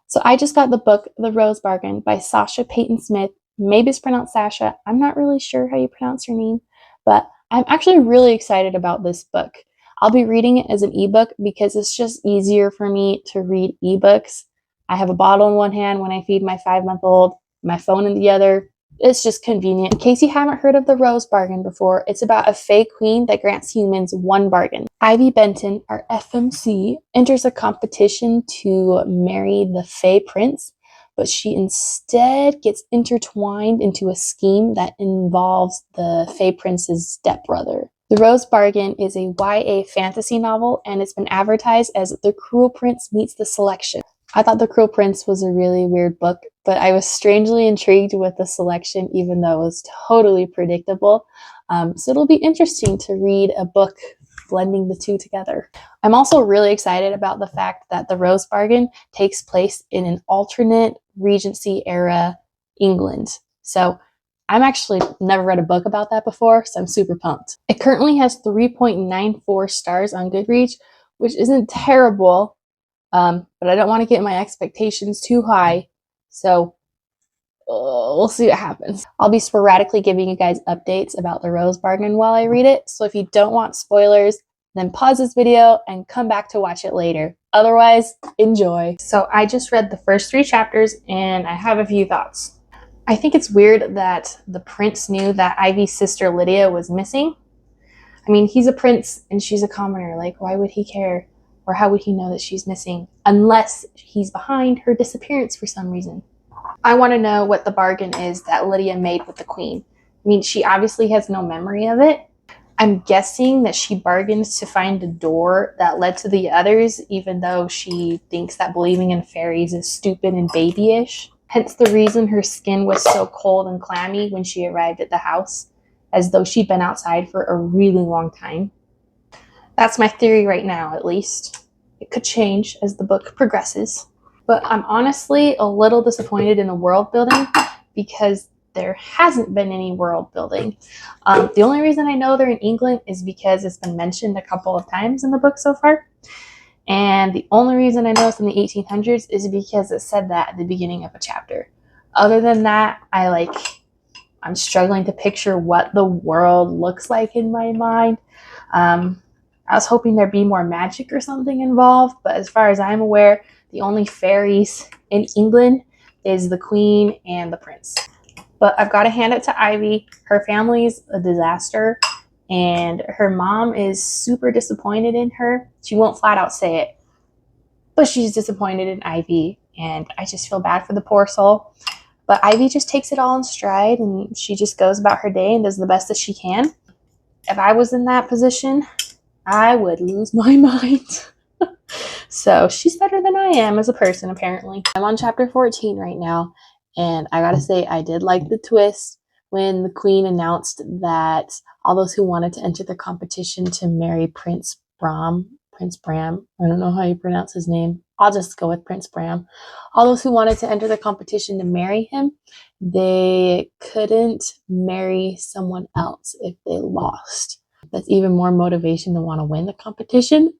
So I just got the book The Rose Bargain by Sasha Payton Smith. Maybe it's pronounced Sasha. I'm not really sure how you pronounce her name, but I'm actually really excited about this book. I'll be reading it as an ebook because it's just easier for me to read ebooks. I have a bottle in one hand when I feed my 5-month-old, my phone in the other. It's just convenient. In case you haven't heard of the Rose Bargain before, it's about a Fae queen that grants humans one bargain. Ivy Benton, our FMC, enters a competition to marry the Fae prince, but she instead gets intertwined into a scheme that involves the Fae prince's stepbrother. The Rose Bargain is a YA fantasy novel, and it's been advertised as The Cruel Prince Meets the Selection. I thought The Cruel Prince was a really weird book, but I was strangely intrigued with the selection, even though it was totally predictable. So it'll be interesting to read a book blending the two together. I'm also really excited about the fact that The Rose Bargain takes place in an alternate Regency era England. So I'm actually never read a book about that before, so I'm super pumped. It currently has 3.94 stars on Goodreads, which isn't terrible, but I don't want to get my expectations too high, so we'll see what happens. I'll be sporadically giving you guys updates about The Rose Bargain while I read it, so if you don't want spoilers, then pause this video and come back to watch it later. Otherwise, enjoy. So I just read the first 3 chapters and I have a few thoughts. I think it's weird that the prince knew that Ivy's sister Lydia was missing. I mean, he's a prince and she's a commoner. Like, why would he care? Or how would he know that she's missing? Unless he's behind her disappearance for some reason. I want to know what the bargain is that Lydia made with the queen. I mean, she obviously has no memory of it. I'm guessing that she bargains to find a door that led to the others, even though she thinks that believing in fairies is stupid and babyish. Hence the reason her skin was so cold and clammy when she arrived at the house, as though she'd been outside for a really long time. That's my theory right now, at least. It could change as the book progresses. But I'm honestly a little disappointed in the world building because there hasn't been any world building. The only reason I know they're in England is because it's been mentioned a couple of times in the book so far. And the only reason I know it's in the 1800s is because it said that at the beginning of a chapter. Other than that, I'm struggling to picture what the world looks like in my mind. I was hoping there'd be more magic or something involved, but as far as I'm aware, the only fairies in England is the queen and the prince. But I've got to hand it to Ivy. Her family's a disaster, and her mom is super disappointed in her. She won't flat out say it, but she's disappointed in Ivy, and I just feel bad for the poor soul. But Ivy just takes it all in stride, and she just goes about her day and does the best that she can. If I was in that position, I would lose my mind. So she's better than I am as a person, apparently. I'm on chapter 14 right now, and I gotta say, I did like the twist when the queen announced that all those who wanted to enter the competition to marry Prince Bram, I don't know how you pronounce his name. I'll just go with Prince Bram. All those who wanted to enter the competition to marry him, they couldn't marry someone else if they lost. That's even more motivation to want to win the competition.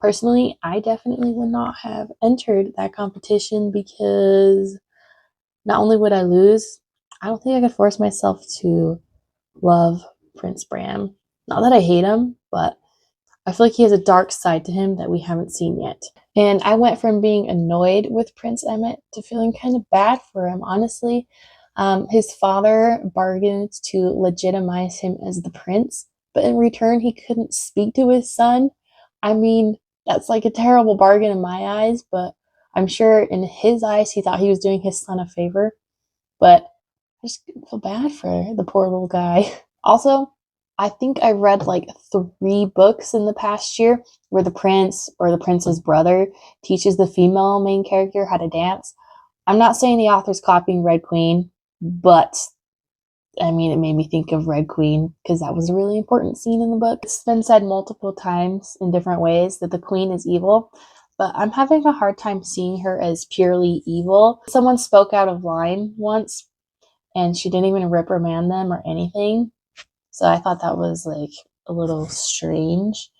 Personally, I definitely would not have entered that competition because not only would I lose, I don't think I could force myself to love Prince Bram. Not that I hate him, but I feel like he has a dark side to him that we haven't seen yet. And I went from being annoyed with Prince Emmett to feeling kind of bad for him, honestly. His father bargained to legitimize him as the prince, but in return, he couldn't speak to his son. I mean, that's like a terrible bargain in my eyes, but I'm sure in his eyes, he thought he was doing his son a favor. But I just feel bad for the poor little guy. Also, I think I read like 3 books in the past year where the prince or the prince's brother teaches the female main character how to dance. I'm not saying the author's copying Red Queen, but I mean, it made me think of Red Queen because that was a really important scene in the book. It's been said multiple times in different ways that the queen is evil, but I'm having a hard time seeing her as purely evil. Someone spoke out of line once, and she didn't even reprimand them or anything. So I thought that was like a little strange.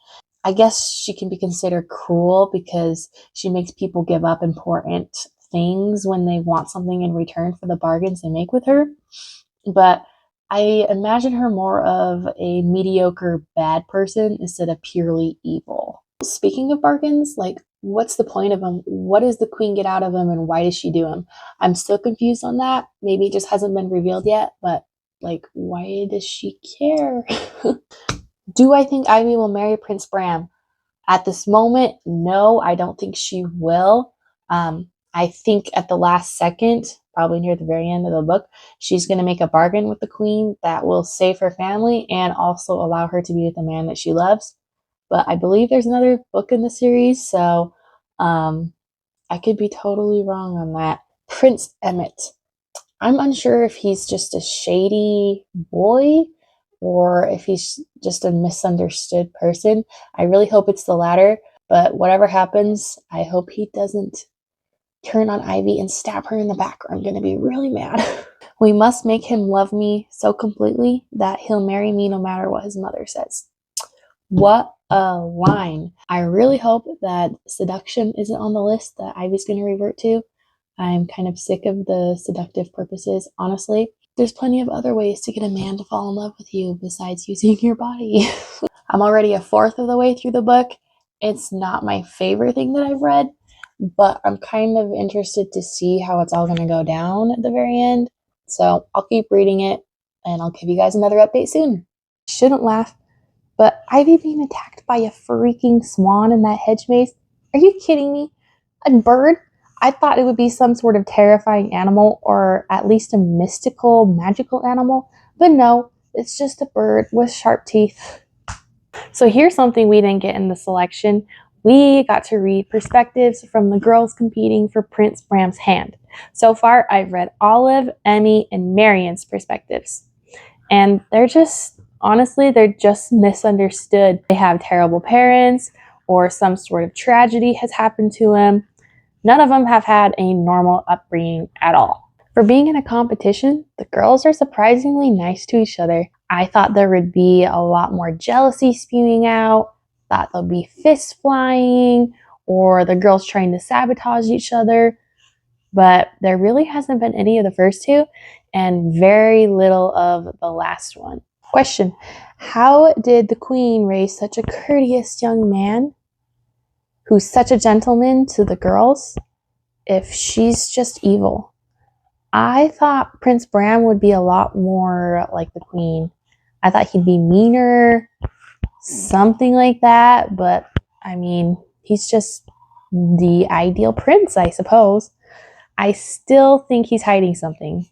I guess she can be considered cruel because she makes people give up important things when they want something in return for the bargains they make with her. But I imagine her more of a mediocre bad person instead of purely evil. Speaking of bargains, like, what's the point of them? What does the queen get out of them, and why does she do them? I'm still confused on that. Maybe it just hasn't been revealed yet, but like, why does she care? Do I think Ivy will marry Prince Bram? At this moment, no, I don't think she will. I think at the last second, probably near the very end of the book, she's going to make a bargain with the queen that will save her family and also allow her to be with the man that she loves. But I believe there's another book in the series, so I could be totally wrong on that. Prince Emmett. I'm unsure if he's just a shady boy or if he's just a misunderstood person. I really hope it's the latter, but whatever happens, I hope he doesn't turn on Ivy and stab her in the back, or I'm going to be really mad. We must make him love me so completely that he'll marry me no matter what his mother says. What a line. I really hope that seduction isn't on the list that Ivy's going to revert to. I'm kind of sick of the seductive purposes, honestly. There's plenty of other ways to get a man to fall in love with you besides using your body. I'm already a fourth of the way through the book. It's not my favorite thing that I've read, but I'm kind of interested to see how it's all going to go down at the very end. So I'll keep reading it, and I'll give you guys another update soon. Shouldn't laugh, but Ivy being attacked by a freaking swan in that hedge maze? Are you kidding me? A bird? I thought it would be some sort of terrifying animal, or at least a mystical, magical animal, but no, it's just a bird with sharp teeth. So here's something we didn't get in the selection. We got to read perspectives from the girls competing for Prince Bram's hand. So far, I've read Olive, Emmy, and Marian's perspectives. And they're just, honestly, they're just misunderstood. They have terrible parents, or some sort of tragedy has happened to them. None of them have had a normal upbringing at all. For being in a competition, the girls are surprisingly nice to each other. I thought there would be a lot more jealousy spewing out, thought there'll be fists flying, or the girls trying to sabotage each other. But there really hasn't been any of the first two, and very little of the last one. Question: how did the queen raise such a courteous young man who's such a gentleman to the girls if she's just evil? I thought Prince Bram would be a lot more like the queen. I thought he'd be meaner, something like that, but I mean, he's just the ideal prince, I suppose. I still think he's hiding something.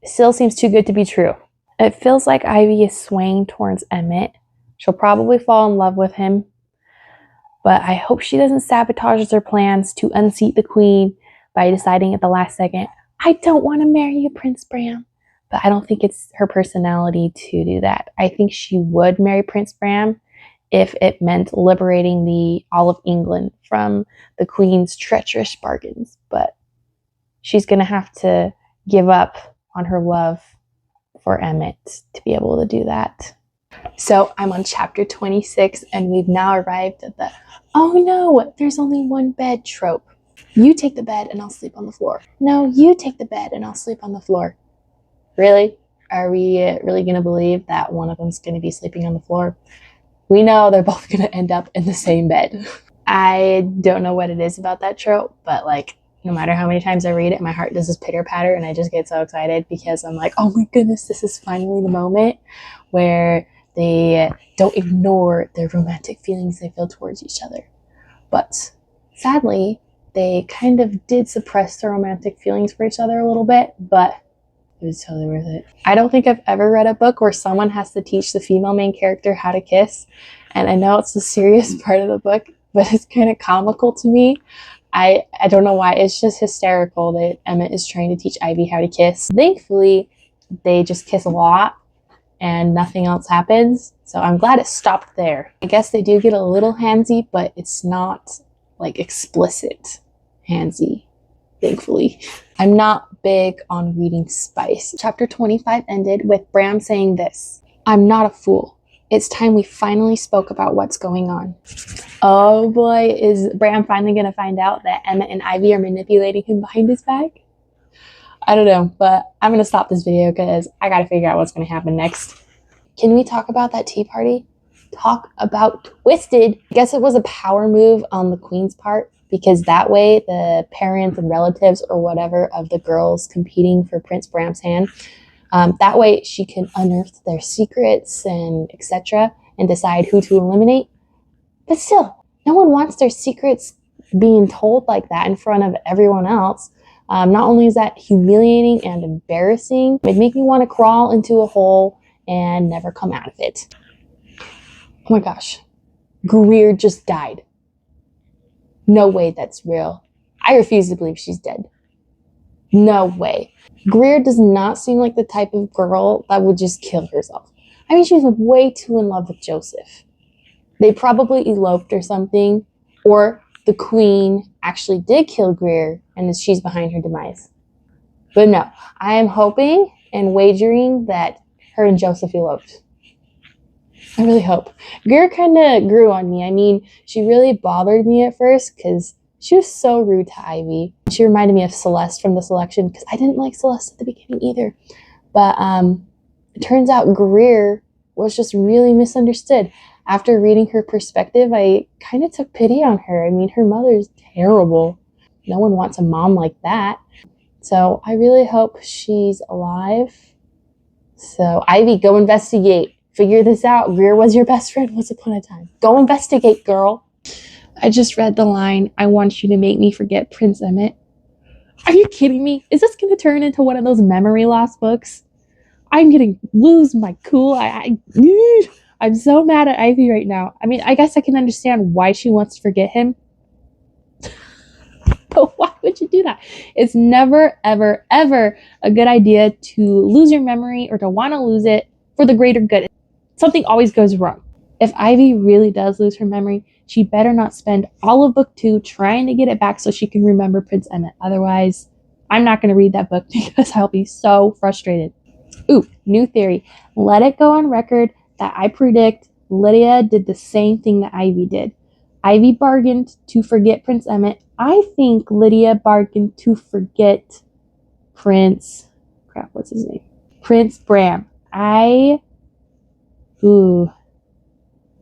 It still seems too good to be true. It feels like Ivy is swaying towards Emmett. She'll probably fall in love with him, but I hope she doesn't sabotage her plans to unseat the queen by deciding at the last second, I don't want to marry you, Prince Bram. But I don't think it's her personality to do that. I think she would marry Prince Bram if it meant liberating all of England from the queen's treacherous bargains. But she's going to have to give up on her love for Emmett to be able to do that. So I'm on chapter 26, and we've now arrived at the, oh no, there's only one bed trope. You take the bed and I'll sleep on the floor. No, you take the bed and I'll sleep on the floor. Really? Are we really going to believe that one of them's going to be sleeping on the floor? We know they're both going to end up in the same bed. I don't know what it is about that trope, but like, no matter how many times I read it, my heart does this pitter patter, and I just get so excited because I'm like, oh my goodness, this is finally the moment where they don't ignore their romantic feelings they feel towards each other. But sadly, they kind of did suppress their romantic feelings for each other a little bit, but it was totally worth it. I don't think I've ever read a book where someone has to teach the female main character how to kiss. And I know it's the serious part of the book, but it's kind of comical to me. I don't know why. It's just hysterical that Emmett is trying to teach Ivy how to kiss. Thankfully, they just kiss a lot and nothing else happens. So I'm glad it stopped there. I guess they do get a little handsy, but it's not like explicit handsy, thankfully. I'm not big on reading spice. Chapter 25 ended with Bram saying this: I'm not a fool. It's time we finally spoke about what's going on. Oh boy, is Bram finally going to find out that Emmett and Ivy are manipulating him behind his back? I don't know, but I'm going to stop this video because I got to figure out what's going to happen next. Can we talk about that tea party? Talk about twisted. I guess it was a power move on the queen's part, because that way the parents and relatives or whatever of the girls competing for Prince Bram's hand, that way she can unearth their secrets and etc. and decide who to eliminate. But still, no one wants their secrets being told like that in front of everyone else. Not only is that humiliating and embarrassing, it makes me want to crawl into a hole and never come out of it. Oh my gosh, Greer just died. No way that's real. I refuse to believe she's dead. No way. Greer does not seem like the type of girl that would just kill herself. I mean, she's way too in love with Joseph. They probably eloped or something, or the queen actually did kill Greer and she's behind her demise. But no, I am hoping and wagering that her and Joseph eloped. I really hope. Greer kind of grew on me. I mean, she really bothered me at first because she was so rude to Ivy. She reminded me of Celeste from The Selection because I didn't like Celeste at the beginning either. But it turns out Greer was just really misunderstood. After reading her perspective, I kind of took pity on her. I mean, her mother's terrible. No one wants a mom like that. So I really hope she's alive. So Ivy, go investigate. Figure this out. Greer was your best friend once upon a time. Go investigate, girl. I just read the line, "I want you to make me forget Prince Emmett." Are you kidding me? Is this going to turn into one of those memory loss books? I'm going to lose my cool. I'm so mad at Ivy right now. I mean, I guess I can understand why she wants to forget him. But why would you do that? It's never, ever, ever a good idea to lose your memory or to want to lose it for the greater good. Something always goes wrong. If Ivy really does lose her memory, she better not spend all of book 2 trying to get it back so she can remember Prince Emmett. Otherwise, I'm not going to read that book because I'll be so frustrated. Ooh, new theory. Let it go on record that I predict Lydia did the same thing that Ivy did. Ivy bargained to forget Prince Emmett. I think Lydia bargained to forget Prince Bram. I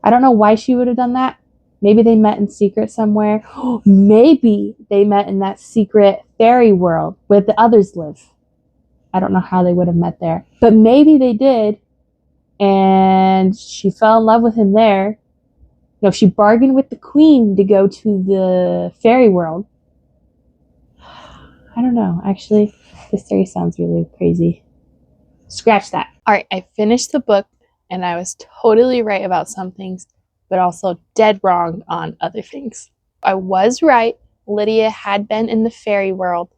don't know why she would have done that. Maybe they met in secret somewhere. Maybe they met in that secret fairy world where the others live. I don't know how they would have met there. But maybe they did. And she fell in love with him there. No, she bargained with the queen to go to the fairy world. I don't know. Actually, this theory sounds really crazy. Scratch that. All right, I finished the book and I was totally right about some things, but also dead wrong on other things. I was right. Lydia had been in the fairy world,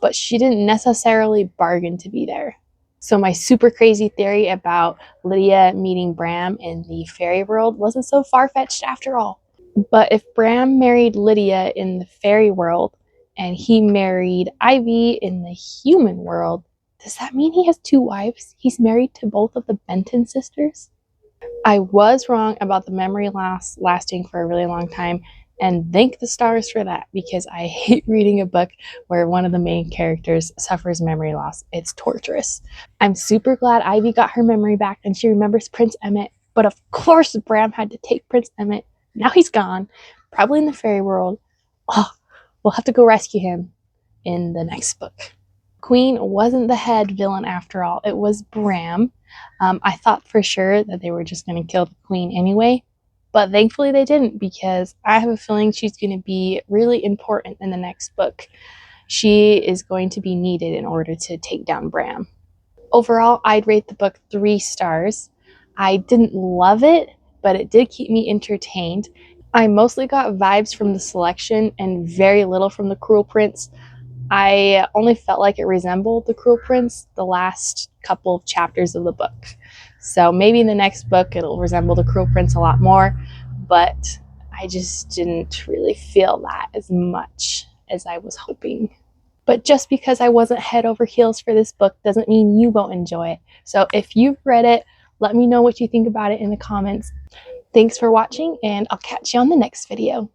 but she didn't necessarily bargain to be there. So my super crazy theory about Lydia meeting Bram in the fairy world wasn't so far-fetched after all. But if Bram married Lydia in the fairy world and he married Ivy in the human world, does that mean he has 2 wives? He's married to both of the Benton sisters? I was wrong about the memory loss lasting for a really long time, and thank the stars for that, because I hate reading a book where one of the main characters suffers memory loss. It's torturous. I'm super glad Ivy got her memory back and she remembers Prince Emmett, but of course Bram had to take Prince Emmett. Now he's gone, probably in the fairy world. Oh, we'll have to go rescue him in the next book. Queen wasn't the head villain after all. It was Bram. I thought for sure that they were just going to kill the queen anyway, but thankfully they didn't, because I have a feeling she's going to be really important in the next book. She is going to be needed in order to take down Bram. Overall, I'd rate the book 3 stars. I didn't love it, but it did keep me entertained. I mostly got vibes from The Selection and very little from The Cruel Prince. I only felt like it resembled The Cruel Prince the last couple of chapters of the book. So maybe in the next book it'll resemble The Cruel Prince a lot more, but I just didn't really feel that as much as I was hoping. But just because I wasn't head over heels for this book doesn't mean you won't enjoy it. So if you've read it, Let me know what you think about it in the comments. Thanks for watching, and I'll catch you on the next video.